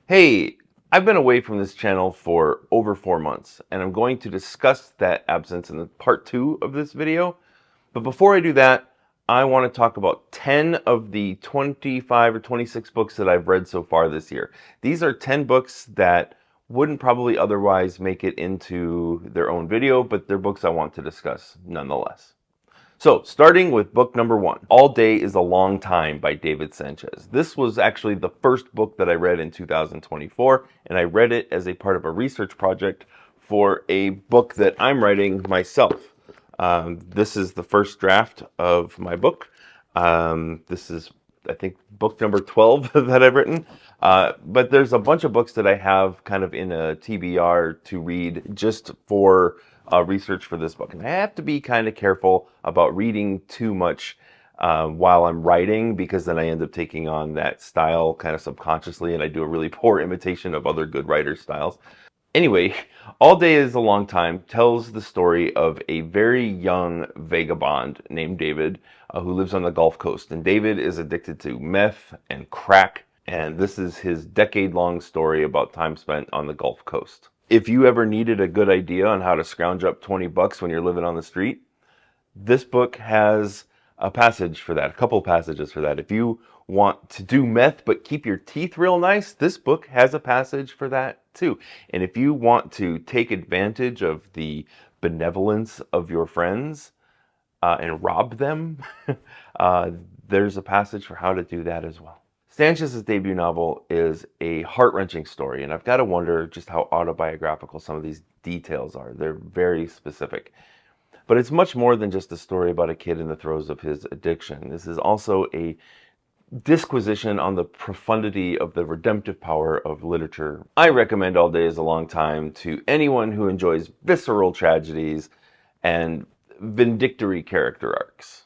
Hey, I've been away from this channel for over 4 months, and I'm going to discuss that absence in the part 2 of this video. But before I do that, I want to talk about 10 of the 25 or 26 books that I've read so far this year. These are 10 books that wouldn't probably otherwise make it into their own video, but they're books I want to discuss nonetheless. So, starting with book number 1, All Day is a Long Time by David Sanchez. This was actually the first book that I read in 2024, and I read it as a part of a research project for a book that I'm writing myself. This is the first draft of my book. This is, I think, book number 12 that I've written. But there's a bunch of books that I have kind of in a TBR to read just for research for this book. And I have to be kind of careful about reading too much while I'm writing, because then I end up taking on that style kind of subconsciously, and I do a really poor imitation of other good writers' styles. Anyway, All Day is a Long Time tells the story of a very young vagabond named David who lives on the Gulf Coast. And David is addicted to meth and crack, and this is his decade-long story about time spent on the Gulf Coast. If you ever needed a good idea on how to scrounge up 20 bucks when you're living on the street, this book has a passage for that, a couple passages for that. If you want to do meth but keep your teeth real nice, this book has a passage for that too. And if you want to take advantage of the benevolence of your friends and rob them, there's a passage for how to do that as well. Sanchez's debut novel is a heart-wrenching story, and I've got to wonder just how autobiographical some of these details are. They're very specific. But it's much more than just a story about a kid in the throes of his addiction. This is also a disquisition on the profundity of the redemptive power of literature. I recommend All Day is a Long Time to anyone who enjoys visceral tragedies and vindictory character arcs.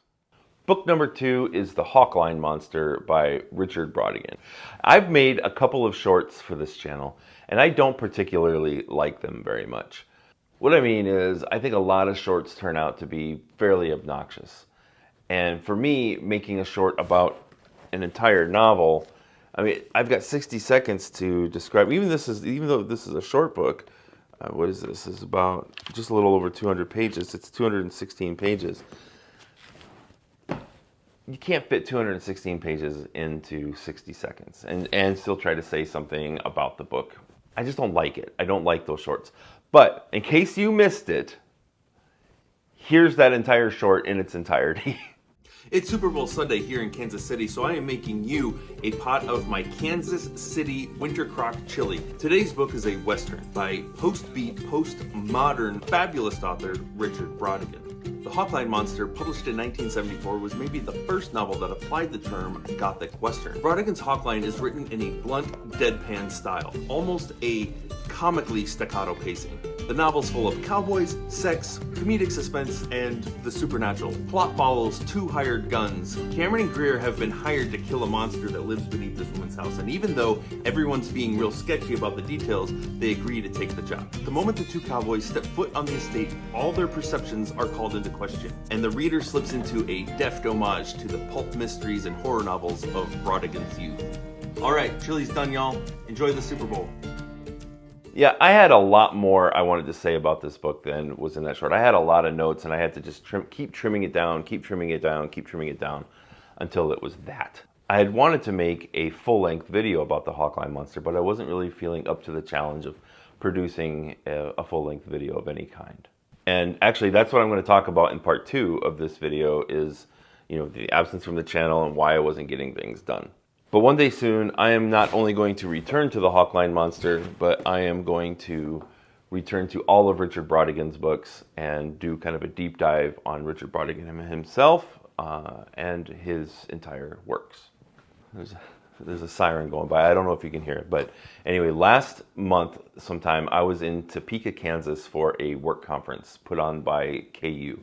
Book number 2 is The Hawkline Monster by Richard Brautigan. I've made a couple of shorts for this channel, and I don't particularly like them very much. What I mean is, I think a lot of shorts turn out to be fairly obnoxious. And for me, making a short about an entire novel, I mean, I've got 60 seconds to describe, even though this is a short book, what is this? This is about just a little over 200 pages. It's 216 pages. You can't fit 216 pages into 60 seconds and still try to say something about the book. I just don't like it. I don't like those shorts. But in case you missed it, here's that entire short in its entirety. It's Super Bowl Sunday here in Kansas City, so I am making you a pot of my Kansas City Winter Crock Chili. Today's book is a Western by post-beat, post-modern, fabulous author Richard Brautigan. The Hawkline Monster, published in 1974, was maybe the first novel that applied the term Gothic Western. Brautigan's Hawkline is written in a blunt, deadpan style, almost a comically staccato pacing. The novel's full of cowboys, sex, comedic suspense, and the supernatural. Plot follows 2 hired guns. Cameron and Greer have been hired to kill a monster that lives beneath this woman's house, and even though everyone's being real sketchy about the details, they agree to take the job. The moment the 2 cowboys step foot on the estate, all their perceptions are called into question, and the reader slips into a deft homage to the pulp mysteries and horror novels of Brautigan's youth. Alright, chili's done, y'all. Enjoy the Super Bowl. Yeah, I had a lot more I wanted to say about this book than was in that short. I had a lot of notes, and I had to just keep trimming it down until it was that. I had wanted to make a full-length video about the Hawkline Monster, but I wasn't really feeling up to the challenge of producing a full-length video of any kind. And actually, that's what I'm going to talk about in part 2 of this video is, the absence from the channel and why I wasn't getting things done. But one day soon, I am not only going to return to the Hawkline Monster, but I am going to return to all of Richard Brautigan's books and do kind of a deep dive on Richard Brautigan himself and his entire works. There's a siren going by. I don't know if you can hear it. But anyway, last month sometime, I was in Topeka, Kansas for a work conference put on by KU.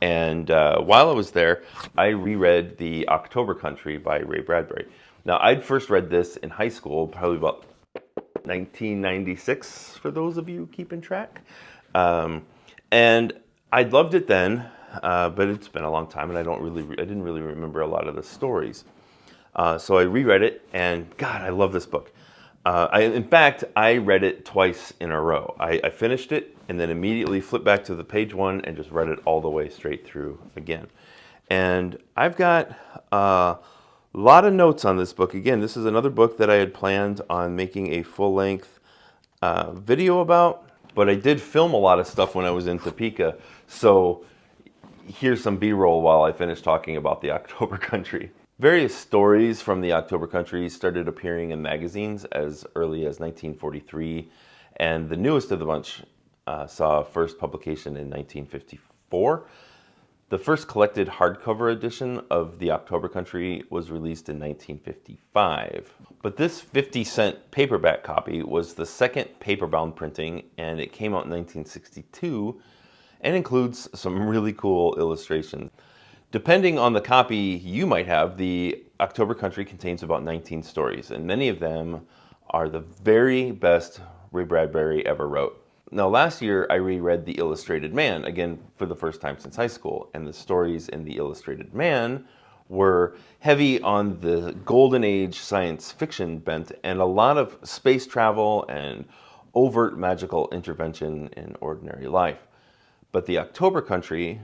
And while I was there, I reread The October Country by Ray Bradbury. Now, I'd first read this in high school, probably about 1996, for those of you keeping track. And I loved it then, but it's been a long time, and I didn't really remember a lot of the stories. So I reread it, and God, I love this book. In fact, I read it twice in a row. I finished it and then immediately flipped back to the page one and just read it all the way straight through again. And I've got a lot of notes on this book. Again, this is another book that I had planned on making a full-length video about, but I did film a lot of stuff when I was in Topeka. So here's some B-roll while I finish talking about the October Country. Various stories from the October Country started appearing in magazines as early as 1943, and the newest of the bunch saw first publication in 1954. The first collected hardcover edition of the October Country was released in 1955. But this 50-cent paperback copy was the second paper-bound printing, and it came out in 1962 and includes some really cool illustrations. Depending on the copy you might have, the October Country contains about 19 stories, and many of them are the very best Ray Bradbury ever wrote. Now, last year I reread The Illustrated Man, again for the first time since high school, and the stories in The Illustrated Man were heavy on the golden age science fiction bent and a lot of space travel and overt magical intervention in ordinary life. But the October Country,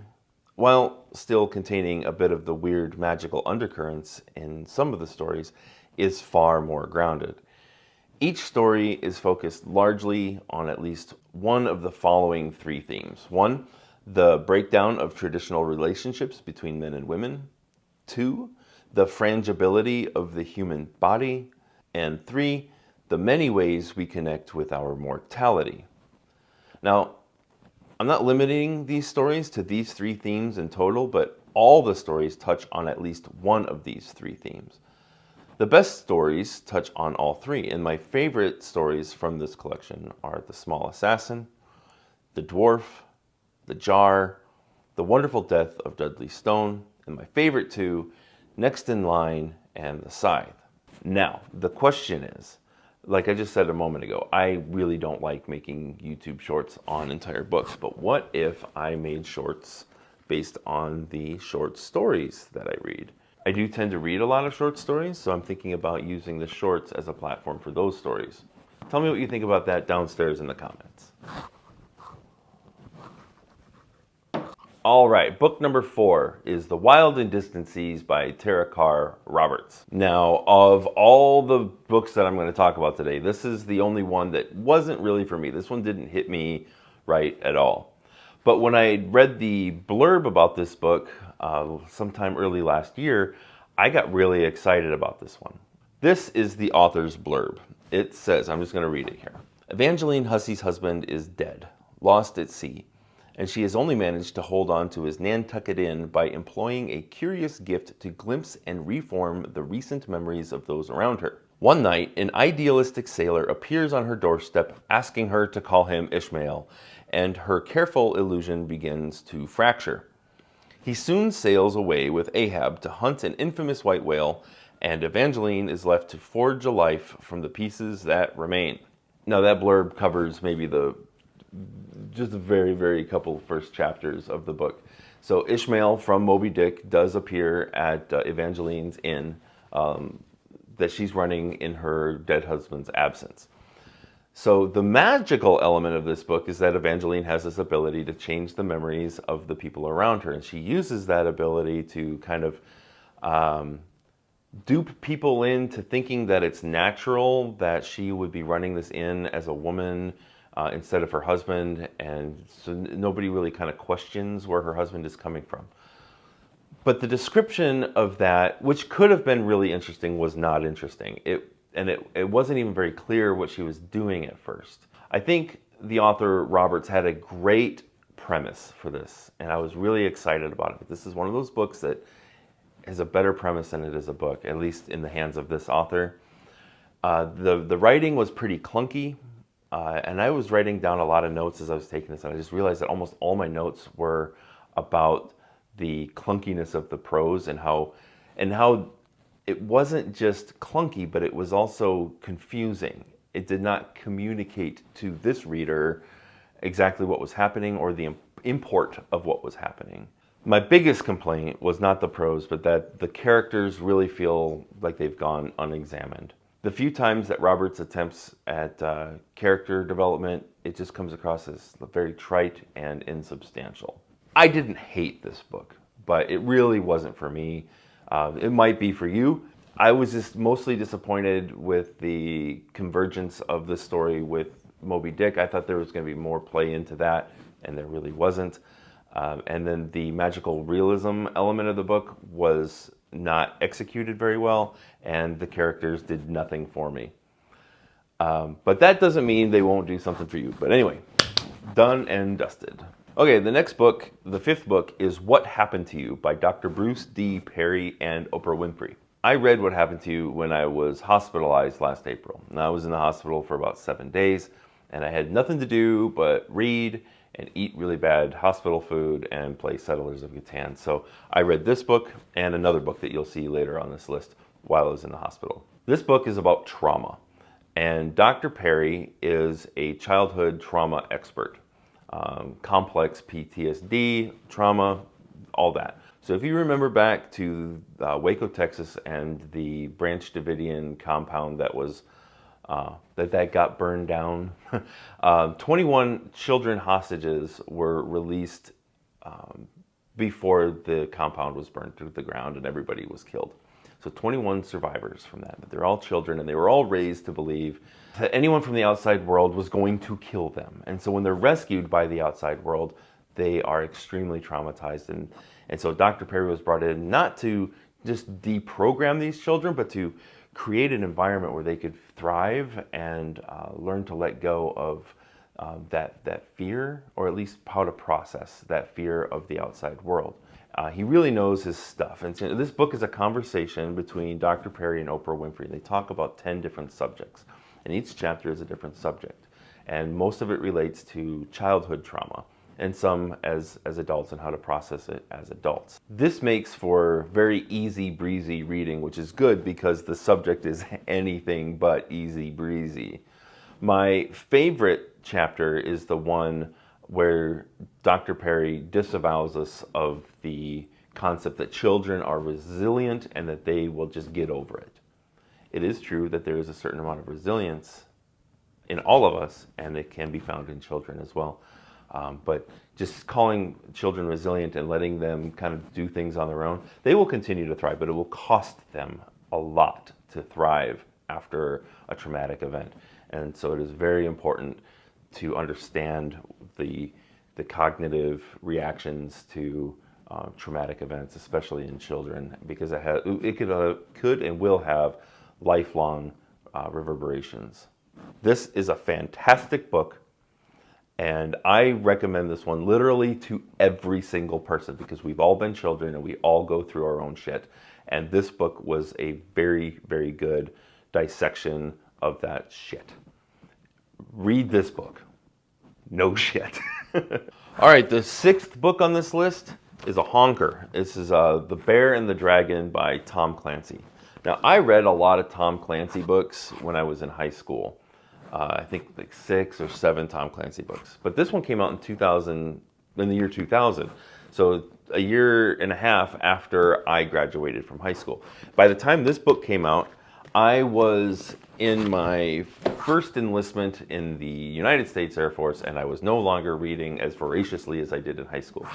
while still containing a bit of the weird magical undercurrents in some of the stories, is far more grounded. Each story is focused largely on at least one of the following three themes. 1, the breakdown of traditional relationships between men and women. 2, the frangibility of the human body. And 3, the many ways we connect with our mortality. Now, I'm not limiting these stories to these three themes in total, but all the stories touch on at least one of these three themes. The best stories touch on all three, and my favorite stories from this collection are The Small Assassin, The Dwarf, The Jar, The Wonderful Death of Dudley Stone, and my favorite two, Next in Line and The Scythe. Now, the question is, like I just said a moment ago, I really don't like making YouTube shorts on entire books, but what if I made shorts based on the short stories that I read? I do tend to read a lot of short stories, so I'm thinking about using the shorts as a platform for those stories. Tell me what you think about that downstairs in the comments. All right, book number 4 is The Wild and Distant Seas by Tara Carr Roberts. Now, of all the books that I'm going to talk about today, this is the only one that wasn't really for me. This one didn't hit me right at all. But when I read the blurb about this book sometime early last year, I got really excited about this one. This is the author's blurb. It says, I'm just going to read it here. Evangeline Hussey's husband is dead, lost at sea, and she has only managed to hold on to his Nantucket Inn by employing a curious gift to glimpse and reform the recent memories of those around her. One night, an idealistic sailor appears on her doorstep asking her to call him Ishmael, and her careful illusion begins to fracture. He soon sails away with Ahab to hunt an infamous white whale, and Evangeline is left to forge a life from the pieces that remain. Now that blurb covers maybe just a very, very couple first chapters of the book. So Ishmael from Moby Dick does appear at Evangeline's inn that she's running in her dead husband's absence. So the magical element of this book is that Evangeline has this ability to change the memories of the people around her, and she uses that ability to kind of dupe people into thinking that it's natural that she would be running this inn as a woman instead of her husband, and so nobody really kind of questions where her husband is coming from. But the description of that, which could have been really interesting, was not interesting. It wasn't even very clear what she was doing at first. I think the author Roberts had a great premise for this, and I was really excited about it. This is one of those books that has a better premise than it is a book, at least in the hands of this author. The writing was pretty clunky, and I was writing down a lot of notes as I was taking this, and I just realized that almost all my notes were about the clunkiness of the prose and how it wasn't just clunky, but it was also confusing. It did not communicate to this reader exactly what was happening or the import of what was happening. My biggest complaint was not the prose, but that the characters really feel like they've gone unexamined. The few times that Roberts attempts at character development, it just comes across as very trite and insubstantial. I didn't hate this book, but it really wasn't for me. It might be for you. I was just mostly disappointed with the convergence of the story with Moby Dick. I thought there was going to be more play into that, and there really wasn't. And then the magical realism element of the book was not executed very well, and the characters did nothing for me. But that doesn't mean they won't do something for you. But anyway, done and dusted. Okay, the next book, the fifth book, is What Happened to You by Dr. Bruce D. Perry and Oprah Winfrey. I read What Happened to You when I was hospitalized last April. And I was in the hospital for about 7 days, and I had nothing to do but read and eat really bad hospital food and play Settlers of Catan. So I read this book and another book that you'll see later on this list while I was in the hospital. This book is about trauma, and Dr. Perry is a childhood trauma expert. Complex PTSD, trauma, all that. So if you remember back to Waco, Texas, and the Branch Davidian compound that was that got burned down, 21 children hostages were released before the compound was burned to the ground and everybody was killed. So 21 survivors from that, but they're all children, and they were all raised to believe that anyone from the outside world was going to kill them. And so when they're rescued by the outside world, they are extremely traumatized. And so Dr. Perry was brought in not to just deprogram these children, but to create an environment where they could thrive and learn to let go of that fear, or at least how to process that fear of the outside world. He really knows his stuff. And so this book is a conversation between Dr. Perry and Oprah Winfrey. They talk about 10 different subjects, and each chapter is a different subject. And most of it relates to childhood trauma, and some as adults and how to process it as adults. This makes for very easy breezy reading, which is good because the subject is anything but easy breezy. My favorite chapter is the one where Dr. Perry disavows us of the concept that children are resilient and that they will just get over it. It is true that there is a certain amount of resilience in all of us, and it can be found in children as well. But just calling children resilient and letting them kind of do things on their own, they will continue to thrive, but it will cost them a lot to thrive after a traumatic event. And so it is very important to understand the cognitive reactions to traumatic events, especially in children, because it could and will have lifelong reverberations. This is a fantastic book, and I recommend this one literally to every single person, because we've all been children and we all go through our own shit. And this book was a very, very good dissection of that shit. Read this book. No shit. All right, the sixth book on this list is a honker. This is The Bear and the Dragon by Tom Clancy. Now, I read a lot of Tom Clancy books when I was in high school. I think like 6 or 7 Tom Clancy books. But this one came out in the year 2000. So a year and a half after I graduated from high school. By the time this book came out, I was in my first enlistment in the United States Air Force, and I was no longer reading as voraciously as I did in high school.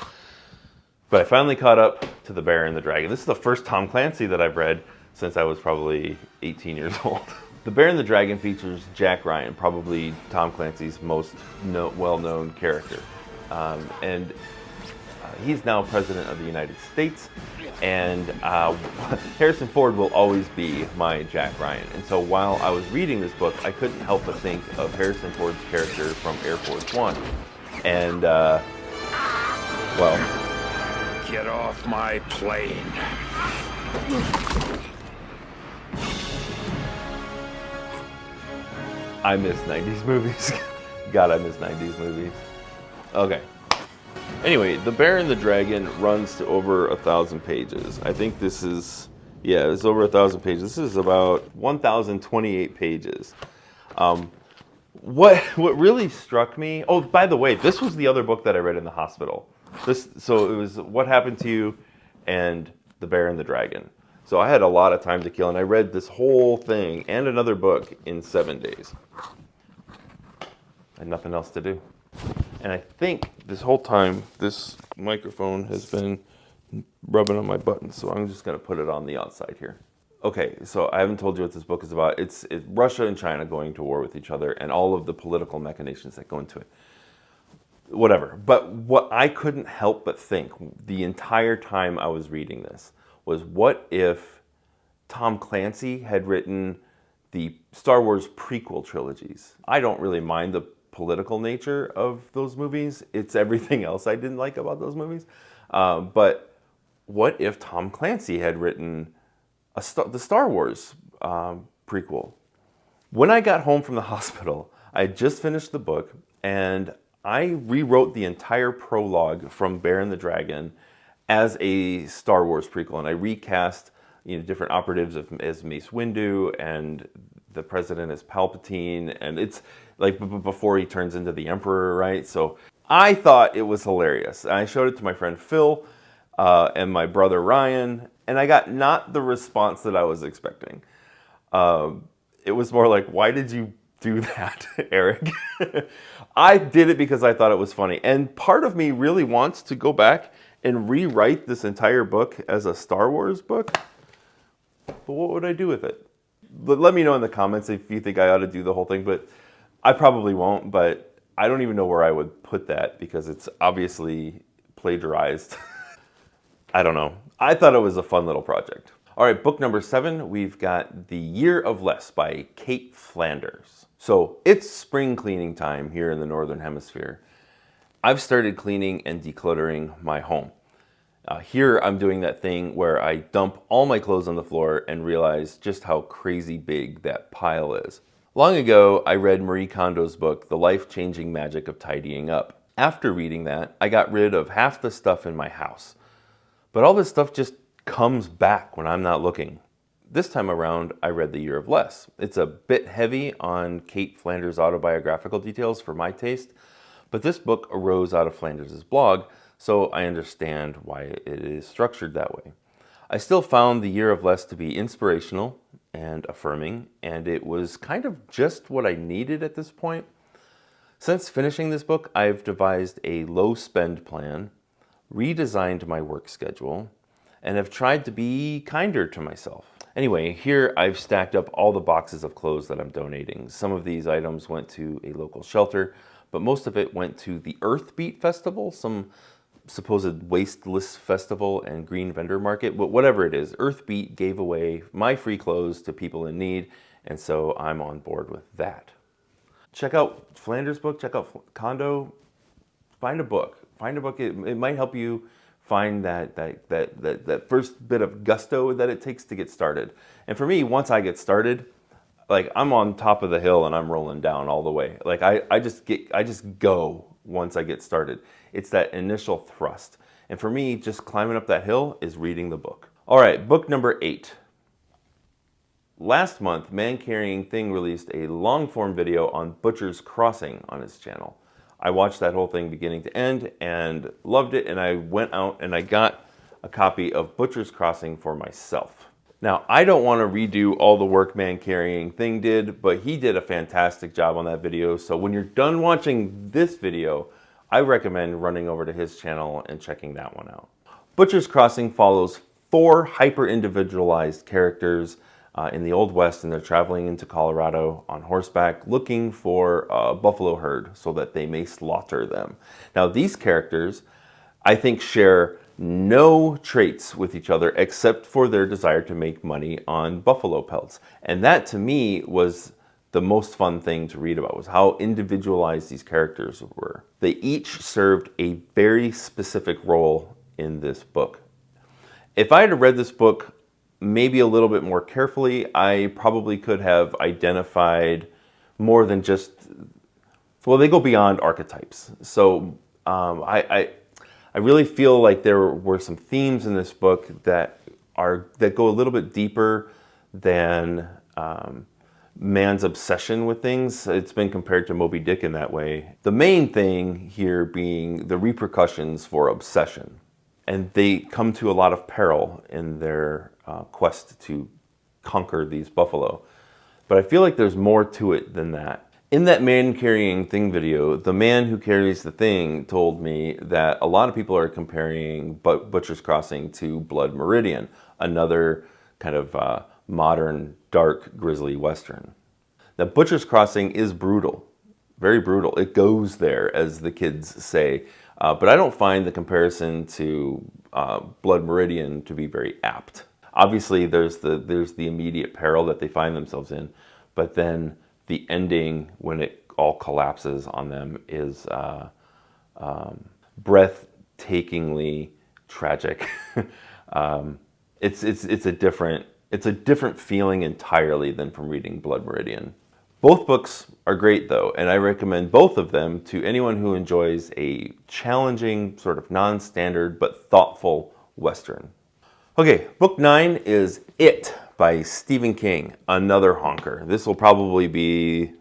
But I finally caught up to The Bear and the Dragon. This is the first Tom Clancy that I've read since I was probably 18 years old. The Bear and the Dragon features Jack Ryan, probably Tom Clancy's most well-known character. And he's now President of the United States, and Harrison Ford will always be my Jack Ryan. And so while I was reading this book, I couldn't help but think of Harrison Ford's character from Air Force One. And, well... Get off my plane. I miss 90s movies. God, I miss 90s movies. Okay. Anyway, The Bear and the Dragon runs to over 1,000 pages. I think this is, yeah, it's over 1,000 pages. This is about 1,028 pages. What really struck me, oh, by the way, this was the other book that I read in the hospital. So it was What Happened to You and The Bear and the Dragon. So I had a lot of time to kill, and I read this whole thing and another book in 7 days. I had nothing else to do. And I think this whole time, this microphone has been rubbing on my buttons, so I'm just going to put it on the outside here. Okay, so I haven't told you what this book is about. It's Russia and China going to war with each other and all of the political machinations that go into it. Whatever. But what I couldn't help but think the entire time I was reading this was, what if Tom Clancy had written the Star Wars prequel trilogies? I don't really mind the political nature of those movies. It's everything else I didn't like about those movies. But what if Tom Clancy had written the Star Wars prequel? When I got home from the hospital, I had just finished the book, and I rewrote the entire prologue from Bear and the Dragon as a Star Wars prequel, and I recast different operatives as Mace Windu and the president as Palpatine, and it's like before he turns into the Emperor, right? So I thought it was hilarious. I showed it to my friend Phil and my brother Ryan, and I got not the response that I was expecting. It was more like, why did you do that, Eric? I did it because I thought it was funny. And part of me really wants to go back and rewrite this entire book as a Star Wars book. But what would I do with it? But let me know in the comments if you think I ought to do the whole thing. But I probably won't. But I don't even know where I would put that because it's obviously plagiarized. I don't know. I thought it was a fun little project. All right, book number 7, we've got The Year of Less by Kate Flanders. So it's spring cleaning time here in the Northern Hemisphere. I've started cleaning and decluttering my home. Here I'm doing that thing where I dump all my clothes on the floor and realize just how crazy big that pile is. Long ago, I read Marie Kondo's book, The Life-Changing Magic of Tidying Up. After reading that, I got rid of half the stuff in my house. But all this stuff just comes back when I'm not looking. This time around, I read The Year of Less. It's a bit heavy on Kate Flanders' autobiographical details for my taste, but this book arose out of Flanders' blog, so I understand why it is structured that way. I still found The Year of Less to be inspirational and affirming, and it was kind of just what I needed at this point. Since finishing this book, I've devised a low-spend plan, redesigned my work schedule, and have tried to be kinder to myself. Anyway, here I've stacked up all the boxes of clothes that I'm donating. Some of these items went to a local shelter, but most of it went to the Earthbeat Festival, some supposed wasteless festival and green vendor market. But whatever it is, Earthbeat gave away my free clothes to people in need, and so I'm on board with that. Check out Flanders' book, check out Kondo. Find a book. Find a book. It might help you find that first bit of gusto that it takes to get started. And for me, once I get started, like I'm on top of the hill and I'm rolling down all the way. Like I just go once I get started. It's that initial thrust. And for me, just climbing up that hill is reading the book. All right, book number 8. Last month, Man Carrying Thing released a long-form video on Butcher's Crossing on his channel. I watched that whole thing beginning to end and loved it, and I went out and I got a copy of Butcher's Crossing for myself. Now, I don't want to redo all the work Man Carrying Thing did, but he did a fantastic job on that video. So when you're done watching this video, I recommend running over to his channel and checking that one out. Butcher's Crossing follows 4 hyper-individualized characters in the Old West, and they're traveling into Colorado on horseback looking for a buffalo herd so that they may slaughter them. Now, these characters, I think, share no traits with each other except for their desire to make money on buffalo pelts. And that, to me, was the most fun thing to read about, was how individualized these characters were. They each served a very specific role in this book. If I had read this book maybe a little bit more carefully, I probably could have identified more than just, well, they go beyond archetypes. So I really feel like there were some themes in this book that go a little bit deeper than man's obsession with things. It's been compared to Moby Dick in that way. The main thing here being the repercussions for obsession. And they come to a lot of peril in their quest to conquer these buffalo. But I feel like there's more to it than that. In that man carrying thing video, the man who carries the thing told me that a lot of people are comparing Butcher's Crossing to Blood Meridian, another kind of modern, dark, grisly Western. Now, Butcher's Crossing is brutal, very brutal. It goes there, as the kids say. But I don't find the comparison to Blood Meridian to be very apt. Obviously, there's the immediate peril that they find themselves in, but then the ending, when it all collapses on them, is breathtakingly tragic. It's a different feeling entirely than from reading Blood Meridian. Both books are great though, and I recommend both of them to anyone who enjoys a challenging, sort of non-standard but thoughtful Western. Okay, book 9 is It by Stephen King, another honker. This will probably be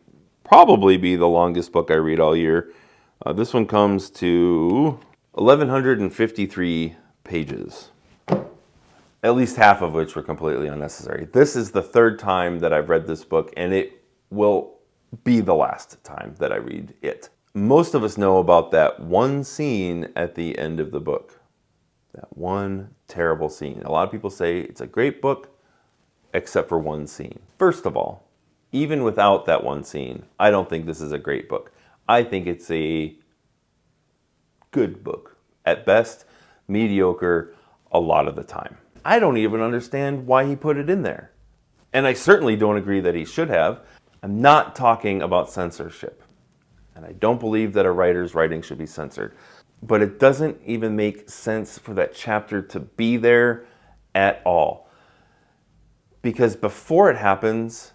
the longest book I read all year. This one comes to 1,153 pages, at least half of which were completely unnecessary. This is the third time that I've read this book, and it will be the last time that I read it. Most of us know about that one scene at the end of the book. That one terrible scene. A lot of people say it's a great book, except for one scene. First of all, even without that one scene, I don't think this is a great book. I think it's a good book. At best, mediocre a lot of the time. I don't even understand why he put it in there. And I certainly don't agree that he should have. I'm not talking about censorship. And I don't believe that a writer's writing should be censored. But it doesn't even make sense for that chapter to be there at all. Because before it happens,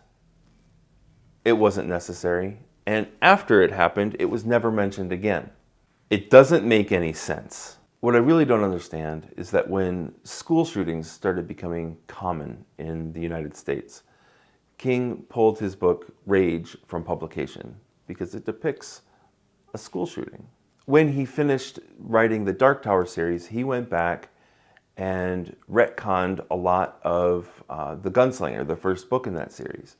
it wasn't necessary. And after it happened, it was never mentioned again. It doesn't make any sense. What I really don't understand is that when school shootings started becoming common in the United States, King pulled his book Rage from publication because it depicts a school shooting. When he finished writing the Dark Tower series, he went back and retconned a lot of The Gunslinger, the first book in that series.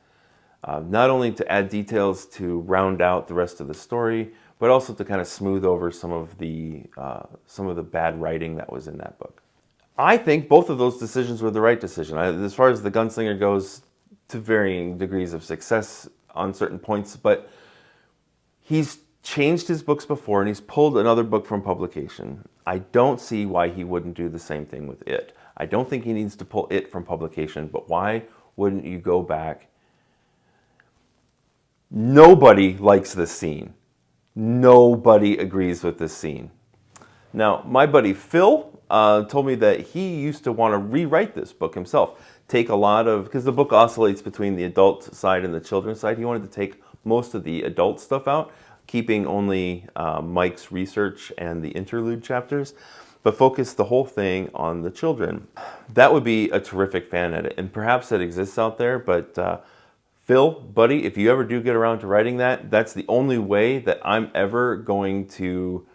Not only to add details to round out the rest of the story, but also to kind of smooth over some of the bad writing that was in that book. I think both of those decisions were the right decision. As far as The Gunslinger goes, to varying degrees of success on certain points, but he's changed his books before and he's pulled another book from publication. I don't see why he wouldn't do the same thing with It. I don't think he needs to pull It from publication, but why wouldn't you go back? Nobody likes this scene. Nobody agrees with this scene. Now, my buddy Phil told me that he used to want to rewrite this book himself. Take a lot of, because the book oscillates between the adult side and the children's side, he wanted to take most of the adult stuff out, keeping only Mike's research and the interlude chapters, but focus the whole thing on the children. That would be a terrific fan edit, and perhaps it exists out there, but Phil, buddy, if you ever do get around to writing that, that's the only way that I'm ever going to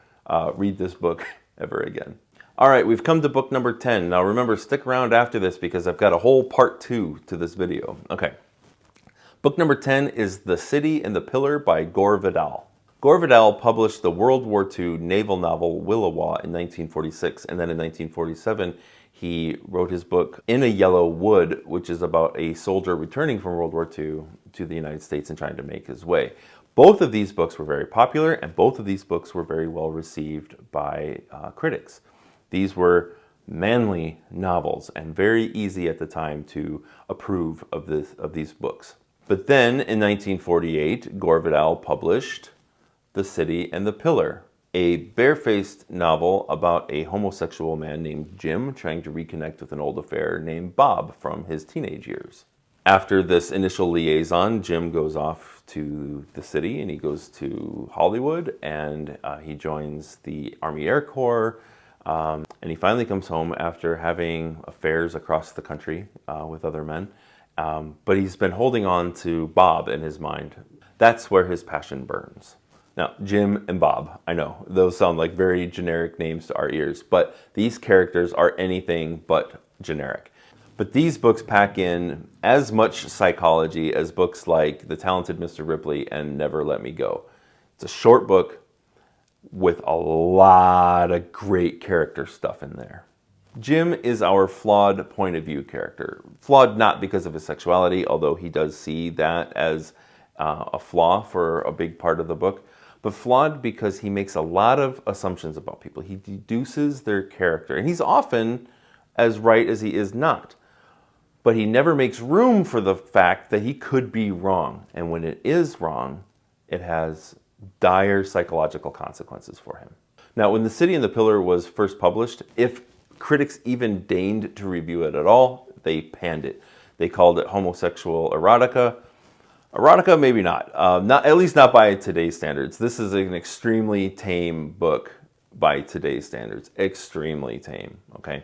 read this book ever again. All right, we've come to book number 10. Now remember, stick around after this because I've got a whole part 2 to this video. Okay. Book number 10 is The City and the Pillar by Gore Vidal. Gore Vidal published the World War II naval novel Williwaw in 1946, and then in 1947 he wrote his book In a Yellow Wood, which is about a soldier returning from World War II to the United States and trying to make his way. Both of these books were very popular, and both of these books were very well received by critics. These were manly novels and very easy at the time to approve of these books. But then in 1948, Gore Vidal published The City and the Pillar, a barefaced novel about a homosexual man named Jim trying to reconnect with an old affair named Bob from his teenage years. After this initial liaison, Jim goes off to the city and he goes to Hollywood and he joins the Army Air Corps. And he finally comes home after having affairs across the country with other men. But he's been holding on to Bob in his mind. That's where his passion burns. Now, Jim and Bob, I know, those sound like very generic names to our ears, but these characters are anything but generic. But these books pack in as much psychology as books like The Talented Mr. Ripley and Never Let Me Go. It's a short book with a lot of great character stuff in there. Jim is our flawed point of view character. Flawed not because of his sexuality, although he does see that as a flaw for a big part of the book, but flawed because he makes a lot of assumptions about people. He deduces their character, and he's often as right as he is not. But he never makes room for the fact that he could be wrong. And when it is wrong, it has dire psychological consequences for him. Now, when The City and the Pillar was first published, if critics even deigned to review it at all, they panned it. They called it homosexual erotica. Erotica, maybe not. At least not by today's standards. This is an extremely tame book by today's standards. Extremely tame, okay?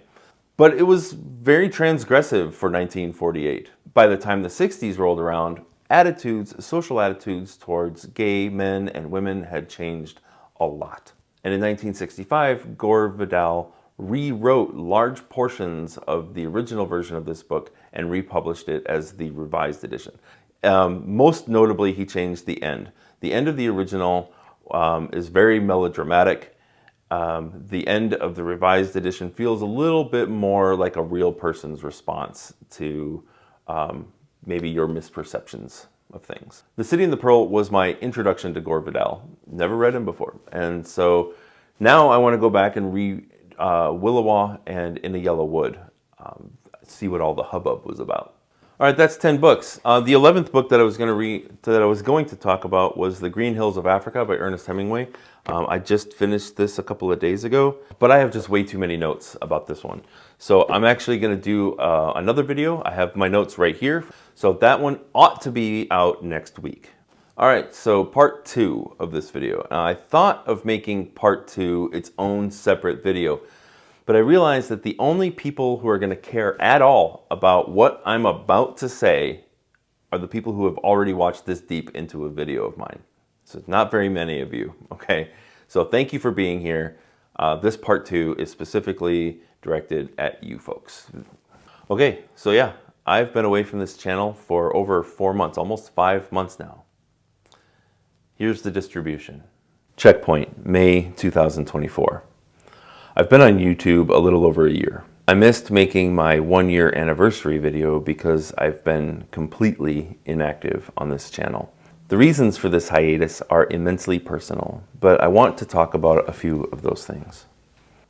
But it was very transgressive for 1948. By the time the 60s rolled around, social attitudes towards gay men and women had changed a lot. And in 1965, Gore Vidal rewrote large portions of the original version of this book and republished it as the revised edition. Most notably, he changed the end. The end of the original is very melodramatic. The end of the revised edition feels a little bit more like a real person's response to maybe your misperceptions of things. The City and the Pearl was my introduction to Gore Vidal. Never read him before. And so now I want to go back and read Willowa and In a Yellow Wood, see what all the hubbub was about. All right, that's 10 books. The 11th book that I was going to talk about was The Green Hills of Africa by Ernest Hemingway. I just finished this a couple of days ago, but I have just way too many notes about this one. So I'm actually going to do another video. I have my notes right here. So that one ought to be out next week. All right, so part 2 of this video. Now, I thought of making part 2 its own separate video, but I realized that the only people who are going to care at all about what I'm about to say are the people who have already watched this deep into a video of mine. So it's not very many of you, okay? So thank you for being here. This part 2 is specifically directed at you folks. Okay, so yeah, I've been away from this channel for over 4 months, almost 5 months now. Here's the distribution. Checkpoint, May 2024. I've been on YouTube a little over a year. I missed making my 1-year anniversary video because I've been completely inactive on this channel. The reasons for this hiatus are immensely personal, but I want to talk about a few of those things.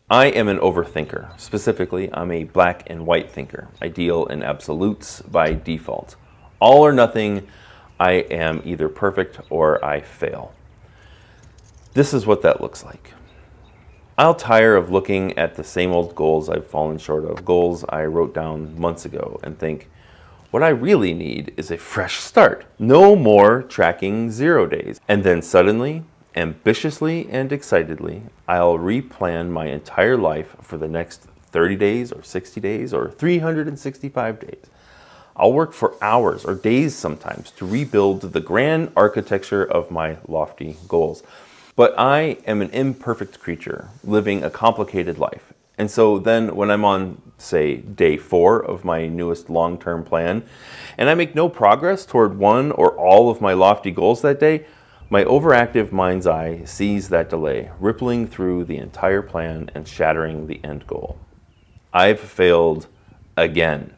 I am an overthinker. Specifically, I'm a black and white thinker. I deal in absolutes by default. All or nothing, I am either perfect or I fail. This is what that looks like. I'll tire of looking at the same old goals I've fallen short of, goals I wrote down months ago, and think, what I really need is a fresh start. No more tracking 0 days. And then suddenly, ambitiously and excitedly, I'll replan my entire life for the next 30 days or 60 days or 365 days. I'll work for hours or days sometimes to rebuild the grand architecture of my lofty goals. But I am an imperfect creature living a complicated life. And so then when I'm on, say, day 4 of my newest long-term plan, and I make no progress toward one or all of my lofty goals that day, my overactive mind's eye sees that delay, rippling through the entire plan and shattering the end goal. I've failed again.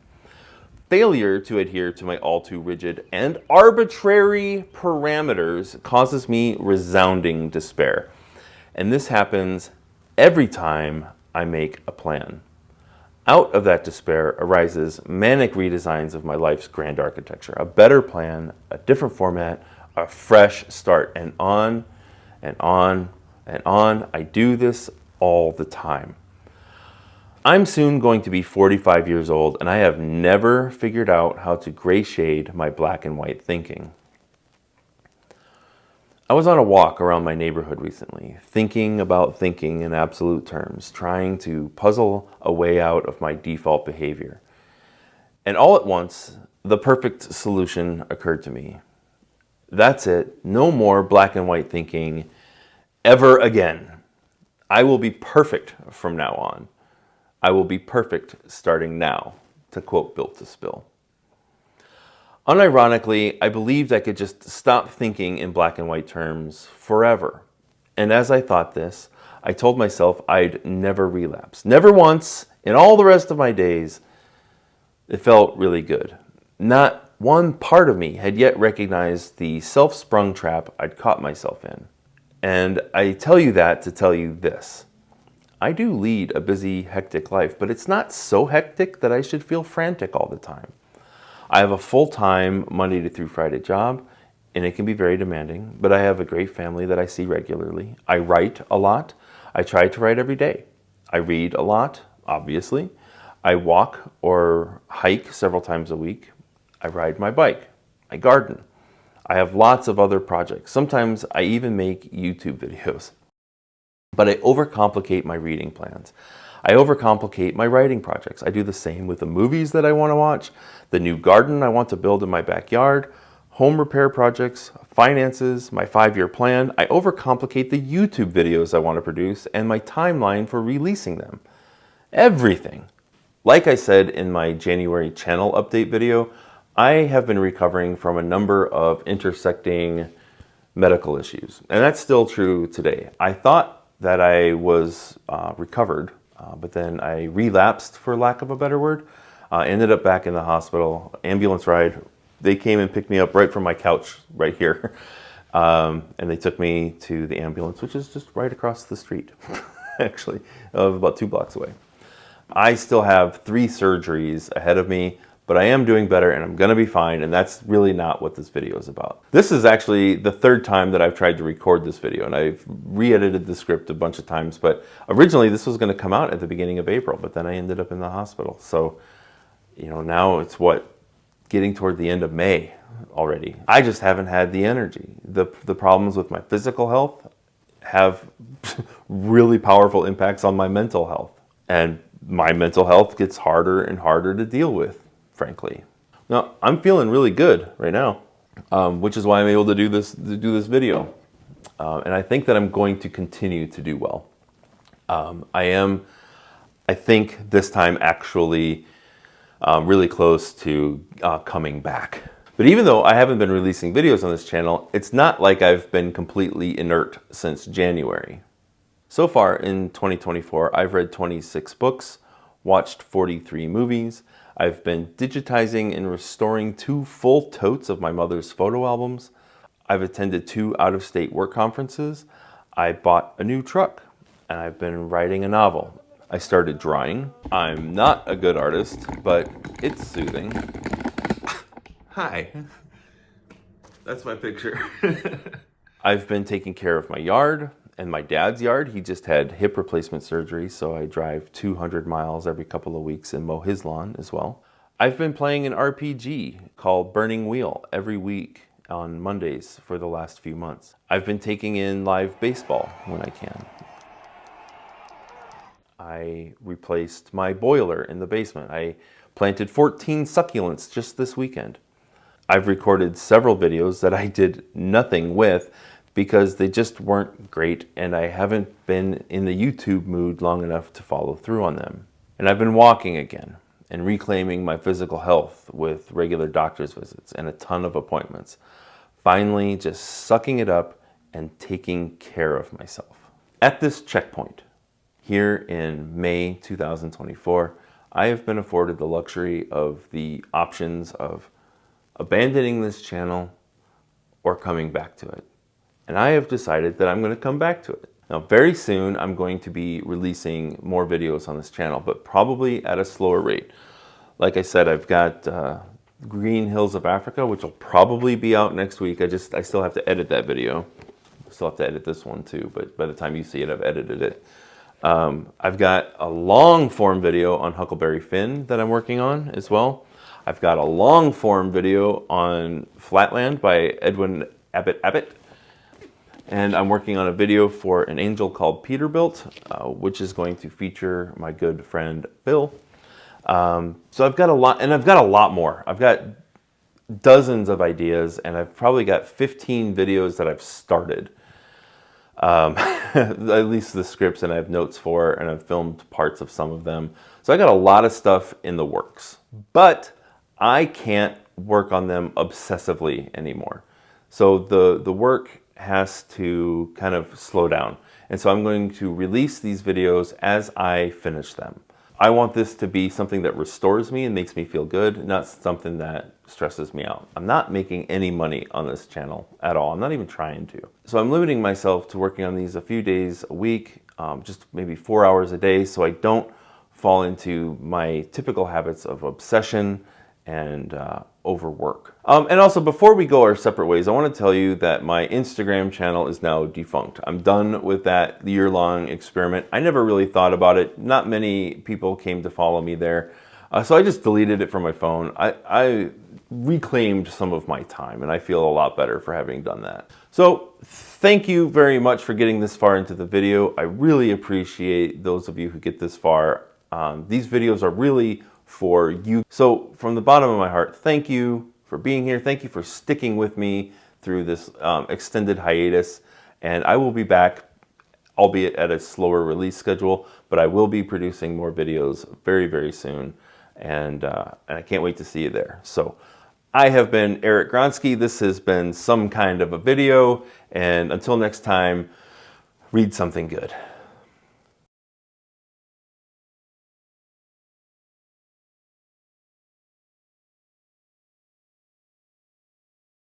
Failure to adhere to my all too rigid and arbitrary parameters causes me resounding despair. And this happens every time I make a plan. Out of that despair arises manic redesigns of my life's grand architecture, a better plan, a different format, a fresh start, and on and on and on. I do this all the time. I'm soon going to be 45 years old, and I have never figured out how to gray shade my black and white thinking. I was on a walk around my neighborhood recently, thinking about thinking in absolute terms, trying to puzzle a way out of my default behavior. And all at once, the perfect solution occurred to me. That's it. No more black and white thinking ever again. I will be perfect from now on. I will be perfect starting now, to quote Built to Spill. Unironically, I believed I could just stop thinking in black and white terms forever. And as I thought this, I told myself I'd never relapse. Never once in all the rest of my days. It felt really good. Not one part of me had yet recognized the self-sprung trap I'd caught myself in. And I tell you that to tell you this. I do lead a busy, hectic life, but it's not so hectic that I should feel frantic all the time. I have a full-time Monday to through Friday job, and it can be very demanding, but I have a great family that I see regularly. I write a lot. I try to write every day. I read a lot, obviously. I walk or hike several times a week. I ride my bike. I garden. I have lots of other projects. Sometimes I even make YouTube videos. But I overcomplicate my reading plans. I overcomplicate my writing projects. I do the same with the movies that I want to watch, the new garden I want to build in my backyard, home repair projects, finances, my 5-year plan. I overcomplicate the YouTube videos I want to produce and my timeline for releasing them. Everything. Like I said in my January channel update video, I have been recovering from a number of intersecting medical issues. And that's still true today. I thought that I was recovered, but then I relapsed, for lack of a better word. Ended up back in the hospital, ambulance ride. They came and picked me up right from my couch right here. And they took me to the ambulance, which is just right across the street, actually, about 2 blocks away. I still have 3 surgeries ahead of me, but I am doing better and I'm gonna be fine, and that's really not what this video is about. This is actually the 3rd time that I've tried to record this video, and I've re-edited the script a bunch of times, but originally this was gonna come out at the beginning of April, but then I ended up in the hospital. So, you know, now it's getting toward the end of May already. I just haven't had the energy. The problems with my physical health have really powerful impacts on my mental health. And my mental health gets harder and harder to deal with, frankly. Now, I'm feeling really good right now, which is why I'm able to do this video. And I think that I'm going to continue to do well. I think this time actually really close to coming back. But even though I haven't been releasing videos on this channel, it's not like I've been completely inert since January. So far in 2024, I've read 26 books, watched 43 movies. I've been digitizing and restoring 2 full totes of my mother's photo albums. I've attended 2 out-of-state work conferences. I bought a new truck, and I've been writing a novel. I started drawing. I'm not a good artist, but it's soothing. Hi. That's my picture. I've been taking care of my yard and my dad's yard. He just had hip replacement surgery, so I drive 200 miles every couple of weeks and mow his lawn as well. I've been playing an RPG called Burning Wheel every week on Mondays for the last few months. I've been taking in live baseball when I can. I replaced my boiler in the basement. I planted 14 succulents just this weekend. I've recorded several videos that I did nothing with because they just weren't great, and I haven't been in the YouTube mood long enough to follow through on them. And I've been walking again and reclaiming my physical health with regular doctor's visits and a ton of appointments. Finally, just sucking it up and taking care of myself. At this checkpoint, here in May 2024, I have been afforded the luxury of the options of abandoning this channel or coming back to it. And I have decided that I'm going to come back to it. Now, very soon, I'm going to be releasing more videos on this channel, but probably at a slower rate. Like I said, I've got Green Hills of Africa, which will probably be out next week. I still have to edit that video. I still have to edit this one too, but by the time you see it, I've edited it. I've got a long form video on Huckleberry Finn that I'm working on as well. I've got a long form video on Flatland by Edwin Abbott. And I'm working on a video for an angel called Peterbilt, which is going to feature my good friend Bill. So I've got a lot, and I've got a lot more. I've got dozens of ideas, and I've probably got 15 videos that I've started. at least the scripts, and I have notes for, and I've filmed parts of some of them. So I got a lot of stuff in the works, but I can't work on them obsessively anymore. So the work has to kind of slow down. And so I'm going to release these videos as I finish them. I want this to be something that restores me and makes me feel good, not something that stresses me out. I'm not making any money on this channel at all. I'm not even trying to. So I'm limiting myself to working on these a few days a week, just maybe 4 hours a day, so I don't fall into my typical habits of obsession and overwork. And also, before we go our separate ways, I want to tell you that my Instagram channel is now defunct. I'm done with that year-long experiment. I never really thought about it. Not many people came to follow me there. So I just deleted it from my phone. I reclaimed some of my time, and I feel a lot better for having done that. So thank you very much for getting this far into the video. I really appreciate those of you who get this far. These videos are really for you. So from the bottom of my heart, thank you for being here. Thank you for sticking with me through this extended hiatus. And I will be back, albeit at a slower release schedule, but I will be producing more videos very, very soon. And I can't wait to see you there. So I have been Eric Gronsky. This has been Some Kind of a Video. And until next time, read something good.